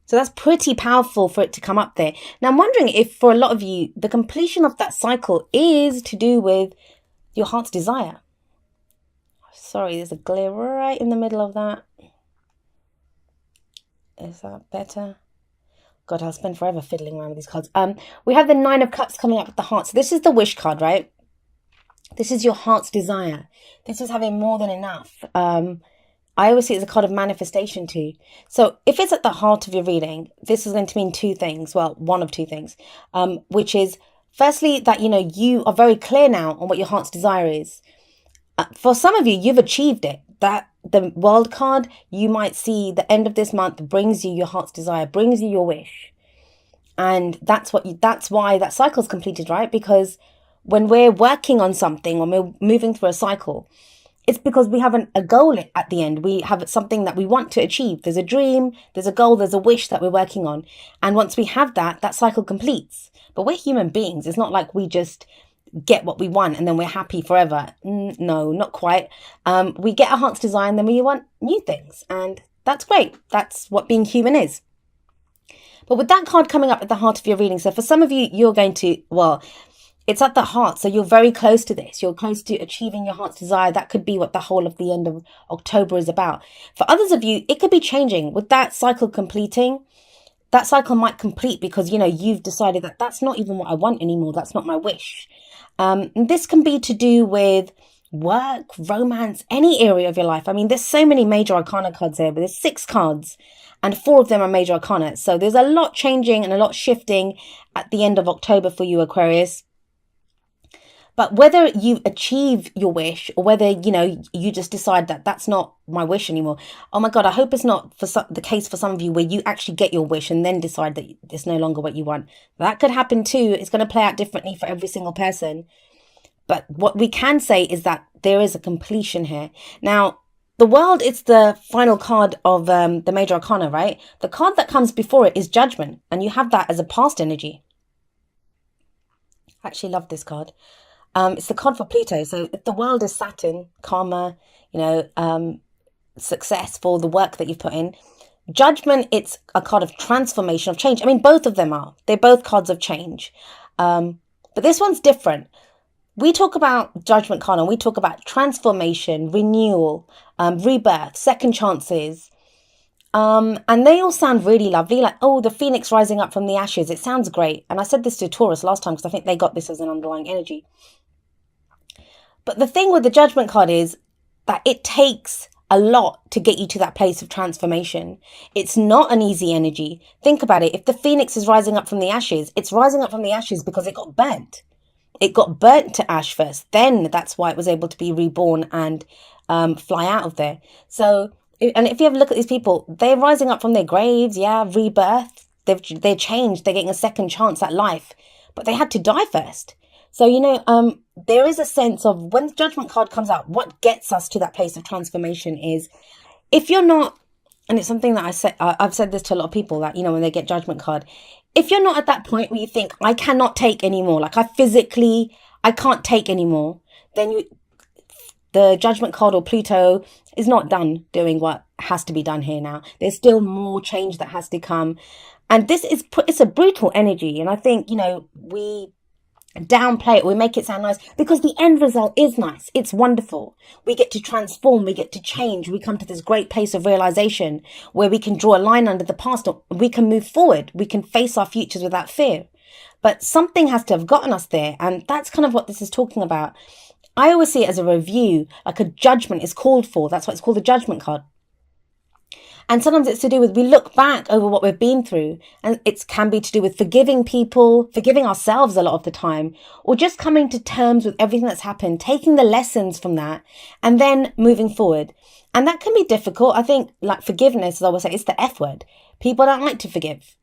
So that's pretty powerful for it to come up there. Now, I'm wondering if for a lot of you, the completion of that cycle is to do with your heart's desire. Sorry, there's a glare right in the middle of that. Is that better? God, I'll spend forever fiddling around with these cards. We have the Nine of Cups coming up with the heart. So this is the wish card, right? This is your heart's desire. This is having more than enough. I always see it as a card of manifestation too. So if it's at the heart of your reading, this is going to mean two things. Well, one of two things, which is firstly that, you are very clear now on what your heart's desire is. For some of you, you've achieved it. That the world card, you might see the end of this month brings you your heart's desire, brings you your wish. And that's why that cycle's completed, right? Because when we're working on something, when we're moving through a cycle, it's because we have a goal at the end. We have something that we want to achieve. There's a dream, there's a goal, there's a wish that we're working on. And once we have that cycle completes. But we're human beings. It's not like we just get what we want and then we're happy forever. No, not quite. We get our heart's desire and then we want new things. And that's great. That's what being human is. But with that card coming up at the heart of your reading, so for some of you, you're going to, it's at the heart. So you're very close to this. You're close to achieving your heart's desire. That could be what the whole of the end of October is about. For others of you, it could be changing. With that cycle completing, that cycle might complete because, you've decided that that's not even what I want anymore. That's not my wish. And this can be to do with work, romance, any area of your life. I mean, there's so many major arcana cards here, but there's 6 cards and 4 of them are major arcana. So there's a lot changing and a lot shifting at the end of October for you, Aquarius. But whether you achieve your wish or whether, you just decide that that's not my wish anymore. Oh my God, I hope it's not the case for some of you where you actually get your wish and then decide that it's no longer what you want. That could happen too. It's going to play out differently for every single person. But what we can say is that there is a completion here. Now, the world, it's the final card of the major arcana, right? The card that comes before it is judgment. And you have that as a past energy. I actually love this card. It's the card for Pluto. So if the world is Saturn, karma, success for the work that you've put in. Judgment, it's a card of transformation, of change. I mean, both of them are. They're both cards of change. But this one's different. We talk about judgment card and we talk about transformation, renewal, rebirth, second chances. And they all sound really lovely. Like, the phoenix rising up from the ashes. It sounds great. And I said this to Taurus last time because I think they got this as an underlying energy. But the thing with the judgment card is that it takes a lot to get you to that place of transformation. It's not an easy energy. Think about it. If the phoenix is rising up from the ashes, it's rising up from the ashes because it got burnt. It got burnt to ash first. Then that's why it was able to be reborn and fly out of there. So, and if you have a look at these people, they're rising up from their graves. Yeah, rebirth. They're changed. They're getting a second chance at life. But they had to die first. So, there is a sense of when the judgment card comes out, what gets us to that place of transformation is if you're not, and it's something that I've said this to a lot of people that, when they get judgment card, if you're not at that point where you think, I cannot take anymore, like I can't take anymore, then the judgment card or Pluto is not done doing what has to be done here now. There's still more change that has to come. And it's a brutal energy. And I think, we downplay it, we make it sound nice because the end result is nice. It's wonderful. We get to transform, we get to change, we come to this great place of realization where we can draw a line under the past, we can move forward, we can face our futures without fear. But something has to have gotten us there, and that's kind of what this is talking about. I always see it as a review, like a judgment is called for. That's why it's called a judgment card. And sometimes it's to do with, we look back over what we've been through, and it can be to do with forgiving people, forgiving ourselves a lot of the time, or just coming to terms with everything that's happened, taking the lessons from that, and then moving forward. And that can be difficult. I think, like forgiveness, as I always say, it's the F word. People don't like to forgive.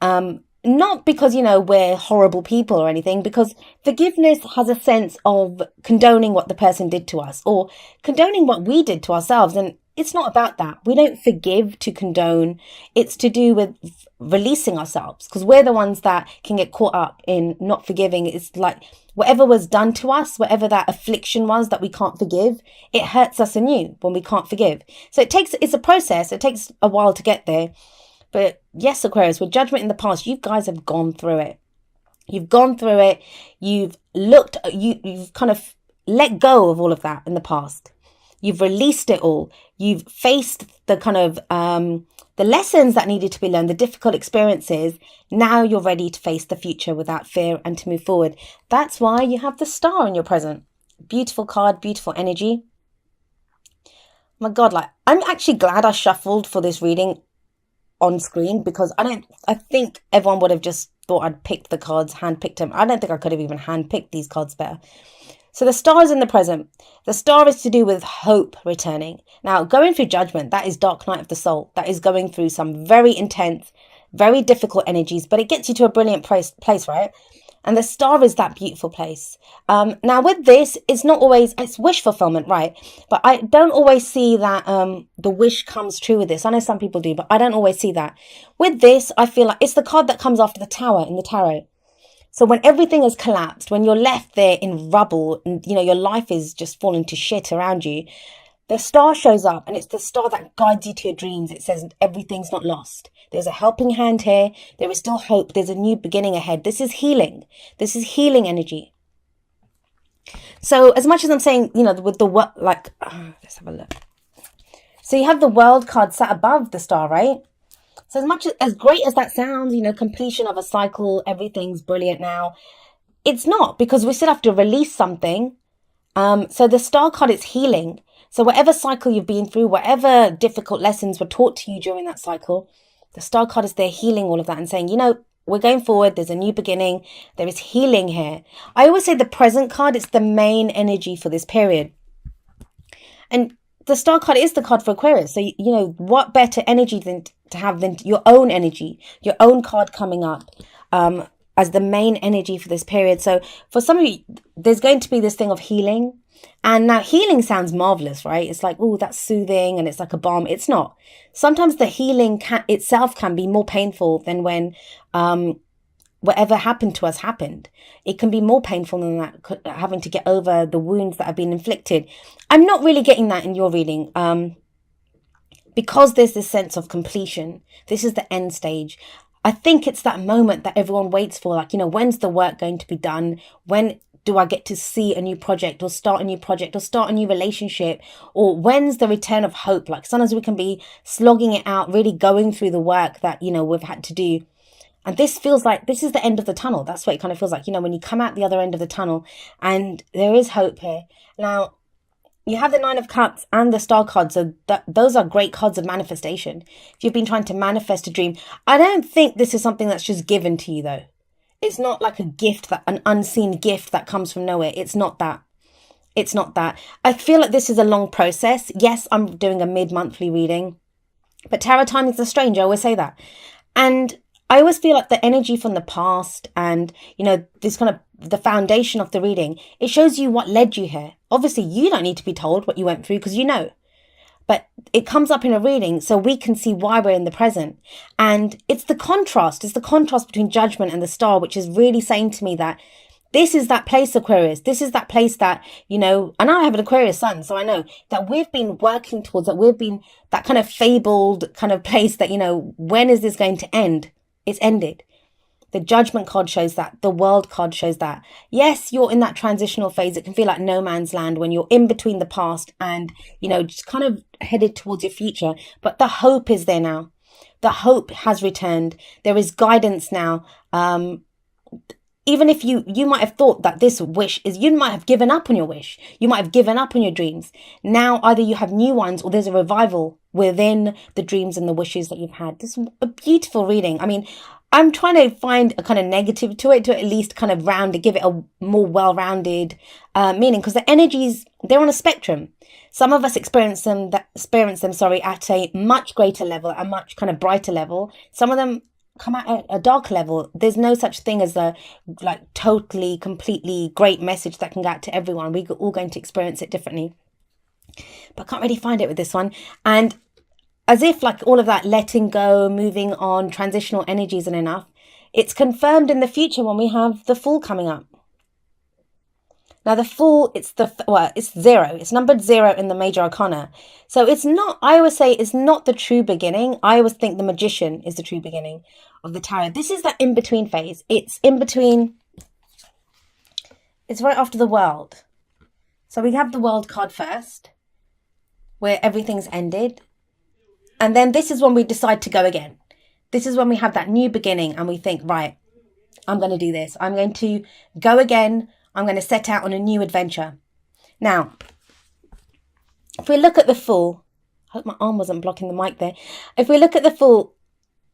Not because, we're horrible people or anything, because forgiveness has a sense of condoning what the person did to us or condoning what we did to ourselves. And it's not about that. We don't forgive to condone. It's to do with releasing ourselves because we're the ones that can get caught up in not forgiving. It's like whatever was done to us, whatever that affliction was that we can't forgive, it hurts us anew when we can't forgive. So it's a process. It takes a while to get there. But yes, Aquarius, with judgment in the past, you guys have gone through it. You've gone through it. You've looked, you've kind of let go of all of that in the past. You've released it all. You've faced the kind of the lessons that needed to be learned, the difficult experiences. Now you're ready to face the future without fear and to move forward. That's why you have the star in your present. Beautiful card, beautiful energy. My God, like, I'm actually glad I shuffled for this reading on screen, because I think everyone would have just thought I'd picked the cards, handpicked them. I don't think I could have even handpicked these cards better. So the star is in the present. The star is to do with hope returning. Now, going through judgment, that is dark night of the soul. That is going through some very intense, very difficult energies, but it gets you to a brilliant place, right? And the star is that beautiful place. Now with this, it's not always, it's wish fulfillment, right? But I don't always see that the wish comes true with this. I know some people do, but I don't always see that. With this, I feel like it's the card that comes after the tower in the tarot. So when everything has collapsed, when you're left there in rubble and, you know, your life is just falling to shit around you, the star shows up, and it's the star that guides you to your dreams. It says everything's not lost. There's a helping hand here. There is still hope. There's a new beginning ahead. This is healing. This is healing energy. So as much as I'm saying, you know, with the what, like, let's have a look. So you have the world card sat above the star, right? So as much as great as that sounds, you know, completion of a cycle, everything's brilliant now. It's not, because we still have to release something. So the star card is healing. So whatever cycle you've been through, whatever difficult lessons were taught to you during that cycle, the star card is there healing all of that and saying, you know, we're going forward. There's a new beginning. There is healing here. I always say the present card, it's the main energy for this period. And the star card is the card for Aquarius. So, you know, what better energy than to have than your own energy, your own card coming up as the main energy for this period. So for some of you, there's going to be this thing of healing. And now healing sounds marvelous, right? It's like, oh, that's soothing and it's like a balm. It's not. Sometimes the healing itself can be more painful than when whatever happened to us happened. It can be more painful than that, having to get over the wounds that have been inflicted. I'm not really getting that in your reading because there's this sense of completion. This is the end stage. I think it's that moment that everyone waits for, like, you know, when's the work going to be done? When do I get to see a new project or start a new project or start a new relationship? Or when's the return of hope? Like sometimes we can be slogging it out, really going through the work that, you know, we've had to do. And this feels like this is the end of the tunnel. That's what it kind of feels like, you know, when you come out the other end of the tunnel, and there is hope here. Now, you have the Nine of Cups and the Star card. So those are great cards of manifestation. If you've been trying to manifest a dream, I don't think this is something that's just given to you, though. It's not like a gift, an unseen gift that comes from nowhere. It's not that. It's not that. I feel like this is a long process. Yes, I'm doing a mid-monthly reading, but tarot timings are strange. I always say that. And I always feel like the energy from the past and, you know, this kind of the foundation of the reading, it shows you what led you here. Obviously, you don't need to be told what you went through because you know. But it comes up in a reading so we can see why we're in the present. And it's the contrast. It's the contrast between judgment and the star, which is really saying to me that this is that place, Aquarius. This is that place that, you know, and I have an Aquarius sun, so I know that we've been working towards, that we've been that kind of fabled kind of place that, you know, when is this going to end? It's ended. The judgment card shows that. The world card shows that. Yes, you're in that transitional phase. It can feel like no man's land when you're in between the past and, you know, just kind of headed towards your future. But the hope is there now. The hope has returned. There is guidance now. Even if you might have thought that this wish is, you might have given up on your wish. You might have given up on your dreams. Now, either you have new ones or there's a revival within the dreams and the wishes that you've had. This is a beautiful reading. I mean, I'm trying to find a kind of negative to it, to at least kind of give it a more well-rounded meaning, because the energies, they're on a spectrum. Some of us experience them at a much greater level, a much kind of brighter level. Some of them come at a dark level. There's no such thing as a like totally, completely great message that can get to everyone. We're all going to experience it differently. But I can't really find it with this one. And as if like all of that letting go, moving on, transitional energy isn't enough, it's confirmed in the future when we have the Fool coming up. Now the Fool, it's zero. It's numbered zero in the major arcana. So it's not, I always say it's not the true beginning. I always think the Magician is the true beginning of the tarot. This is that in-between phase. It's in between, it's right after the World. So we have the World card first, where everything's ended. And then this is when we decide to go again. This is when we have that new beginning and we think, right, I'm going to do this. I'm going to go again. I'm going to set out on a new adventure. Now, if we look at the Fool, I hope my arm wasn't blocking the mic there. If we look at the Fool,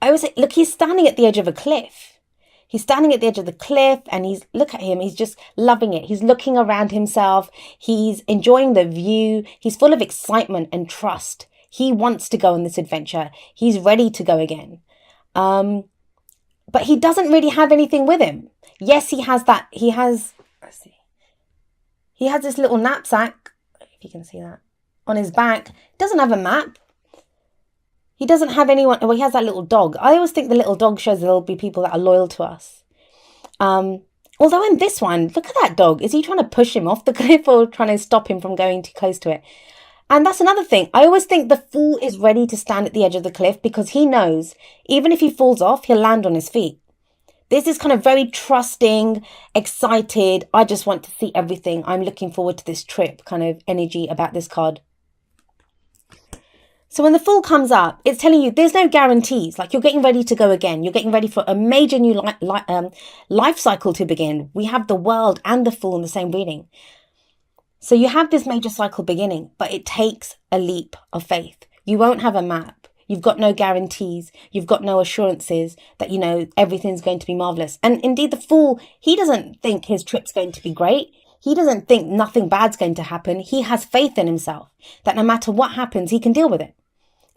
I always say, look, he's standing at the edge of a cliff. He's standing at the edge of the cliff and look at him. He's just loving it. He's looking around himself. He's enjoying the view. He's full of excitement and trust. He wants to go on this adventure. He's ready to go again. But he doesn't really have anything with him. Yes, let's see. He has this little knapsack, if you can see that, on his back. He doesn't have a map. He doesn't have anyone. Well, he has that little dog. I always think the little dog shows there'll be people that are loyal to us. Although in this one, look at that dog. Is he trying to push him off the cliff or trying to stop him from going too close to it? And that's another thing. I always think the Fool is ready to stand at the edge of the cliff because he knows even if he falls off, he'll land on his feet. This is kind of very trusting, excited. I just want to see everything. I'm looking forward to this trip kind of energy about this card. So when the Fool comes up, it's telling you there's no guarantees. Like you're getting ready to go again. You're getting ready for a major new life cycle to begin. We have the World and the Fool in the same reading. So you have this major cycle beginning, but it takes a leap of faith. You won't have a map. You've got no guarantees. You've got no assurances that, everything's going to be marvelous. And indeed, the Fool, he doesn't think his trip's going to be great. He doesn't think nothing bad's going to happen. He has faith in himself that no matter what happens, he can deal with it.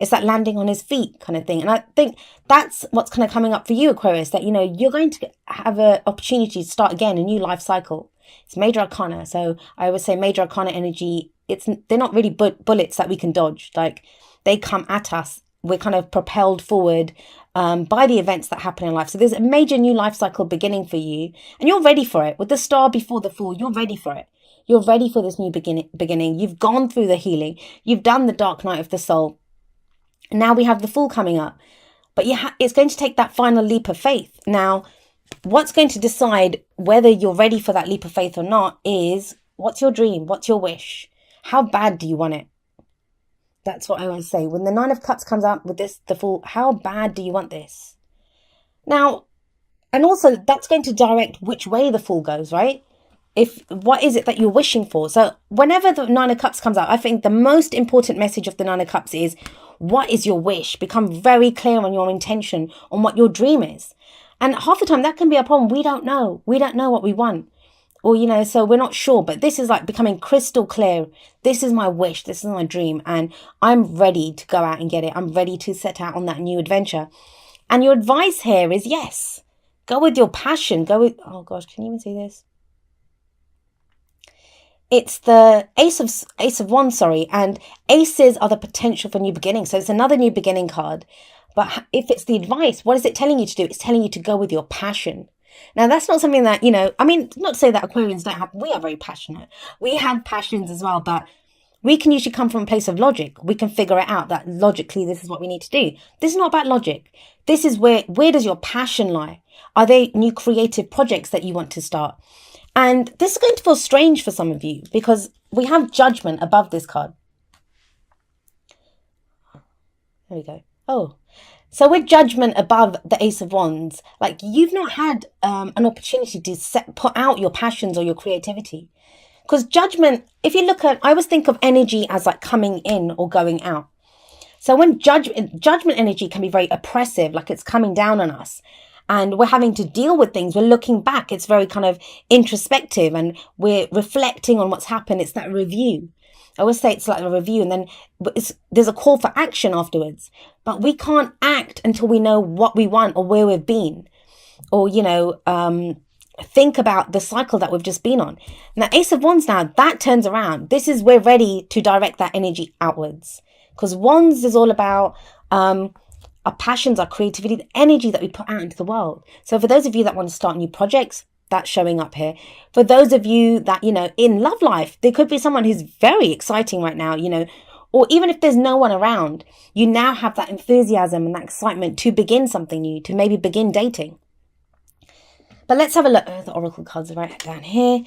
It's that landing on his feet kind of thing. And I think that's what's kind of coming up for you, Aquarius, that, you're going to have an opportunity to start again, a new life cycle. It's major arcana. So I always say major arcana energy, they're not really bullets that we can dodge. Like they come at us. We're kind of propelled forward by the events that happen in life. So there's a major new life cycle beginning for you and you're ready for it. With the Star before the Fool, you're ready for it. You're ready for this new beginning. You've gone through the healing. You've done the dark night of the soul. And now we have the Fool coming up. But it's going to take that final leap of faith. Now, what's going to decide whether you're ready for that leap of faith or not is what's your dream? What's your wish? How bad do you want it? That's what I always say. When the Nine of Cups comes out with the Fool, how bad do you want this? Now, and also that's going to direct which way the Fool goes, right? What is it that you're wishing for? So whenever the Nine of Cups comes out, I think the most important message of the Nine of Cups is, what is your wish? Become very clear on your intention, on what your dream is. And half the time that can be a problem. We don't know. We don't know what we want. Or, so we're not sure. But this is like becoming crystal clear. This is my wish. This is my dream. And I'm ready to go out and get it. I'm ready to set out on that new adventure. And your advice here is yes. Go with your passion. Oh gosh, can you even see this? It's the Ace of Wands, and aces are the potential for new beginning. So it's another new beginning card. But if it's the advice, what is it telling you to do? It's telling you to go with your passion. Now, that's not something that, not to say that Aquarians don't have, we are very passionate. We have passions as well, but we can usually come from a place of logic. We can figure it out that logically, this is what we need to do. This is not about logic. This is where does your passion lie? Are there new creative projects that you want to start? And this is going to feel strange for some of you because we have Judgment above this card. There we go. Oh, so with Judgment above the Ace of Wands, like you've not had an opportunity to put out your passions or your creativity. Because Judgment, if you look at, I always think of energy as like coming in or going out. So when judgment energy can be very oppressive, like it's coming down on us. And we're having to deal with things. We're looking back. It's very kind of introspective and we're reflecting on what's happened. It's that review. I always say it's like a review and then there's a call for action afterwards. But we can't act until we know what we want or where we've been. Or, think about the cycle that we've just been on. And the Ace of Wands now, that turns around. This is we're ready to direct that energy outwards. Because Wands is all about our passions, our creativity, the energy that we put out into the world. So for those of you that want to start new projects, that's showing up here. For those of you that, in love life, there could be someone who's very exciting right now, or even if there's no one around, you now have that enthusiasm and that excitement to begin something new, to maybe begin dating. But let's have a look. The oracle cards are right down here.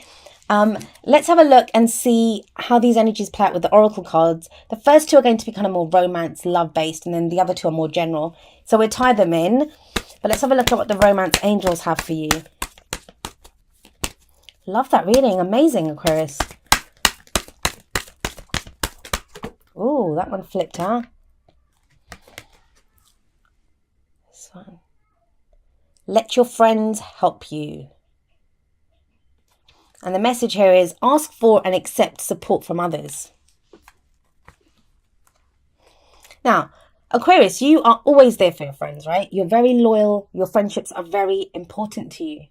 Let's have a look and see how these energies play out with the oracle cards. The first two are going to be kind of more romance, love-based, and then the other two are more general. So we'll tie them in. But let's have a look at what the romance angels have for you. Love that reading. Amazing, Aquarius. Oh, that one flipped, huh? This one. Let your friends help you. And the message here is ask for and accept support from others. Now, Aquarius, you are always there for your friends, right? You're very loyal. Your friendships are very important to you.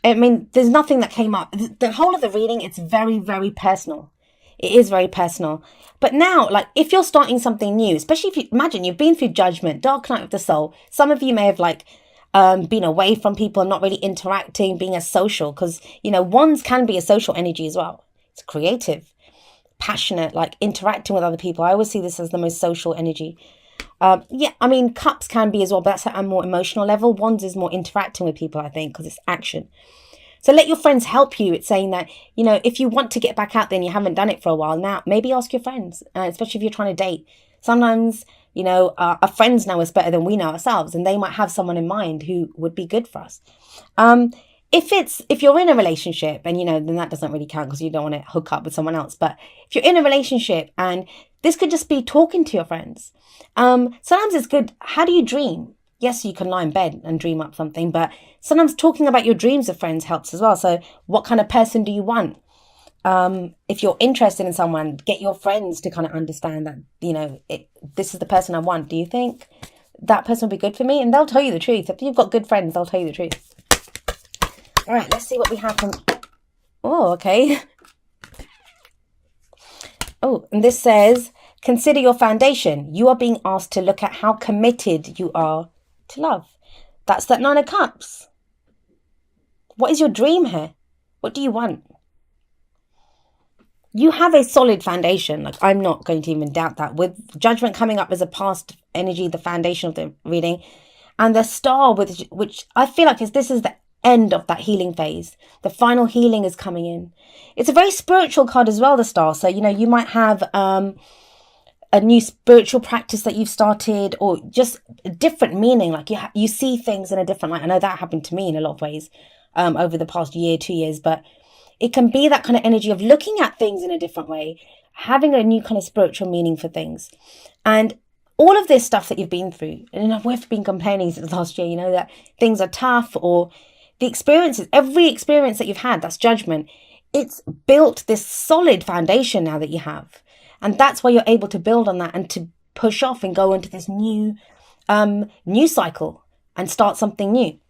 There's nothing that came up. The whole of the reading, it's very, very personal. It is very personal. But now, like, if you're starting something new, especially if you imagine you've been through judgment, dark night of the soul. Some of you may have been away from people, not really interacting, being as social, because, wands can be a social energy as well. It's creative, passionate, like interacting with other people. I always see this as the most social energy. Cups can be as well, but that's at a more emotional level. Wands is more interacting with people, I think, because it's action. So let your friends help you. It's saying that, if you want to get back out there and you haven't done it for a while now, maybe ask your friends, especially if you're trying to date. Sometimes, our friends know us better than we know ourselves, and they might have someone in mind who would be good for us. If you're in a relationship and, then that doesn't really count because you don't want to hook up with someone else. But if you're in a relationship, and this could just be talking to your friends. Sometimes it's good. How do you dream? Yes, you can lie in bed and dream up something, but sometimes talking about your dreams with friends helps as well. So what kind of person do you want? If you're interested in someone, get your friends to kind of understand that, this is the person I want. Do you think that person will be good for me? And they'll tell you the truth. If you've got good friends, they'll tell you the truth. All right, let's see what we have from... Oh, okay. Oh, and this says, consider your foundation. You are being asked to look at how committed you are to love. That's that 9 of Cups. What is your dream here? What do you want? You have a solid foundation. Like, I'm not going to even doubt that. With judgment coming up as a past energy, the foundation of the reading, and the star, which I feel like this is the end of that healing phase. The final healing is coming in. It's a very spiritual card as well, the star. So, you might have a new spiritual practice that you've started, or just a different meaning. Like you see things in a different light. I know that happened to me in a lot of ways over the past year, 2 years, but it can be that kind of energy of looking at things in a different way, having a new kind of spiritual meaning for things. And all of this stuff that you've been through, and we've been complaining since last year, that things are tough, or the experiences, every experience that you've had, that's judgment. It's built this solid foundation now that you have. And that's why you're able to build on that and to push off and go into this new cycle and start something new.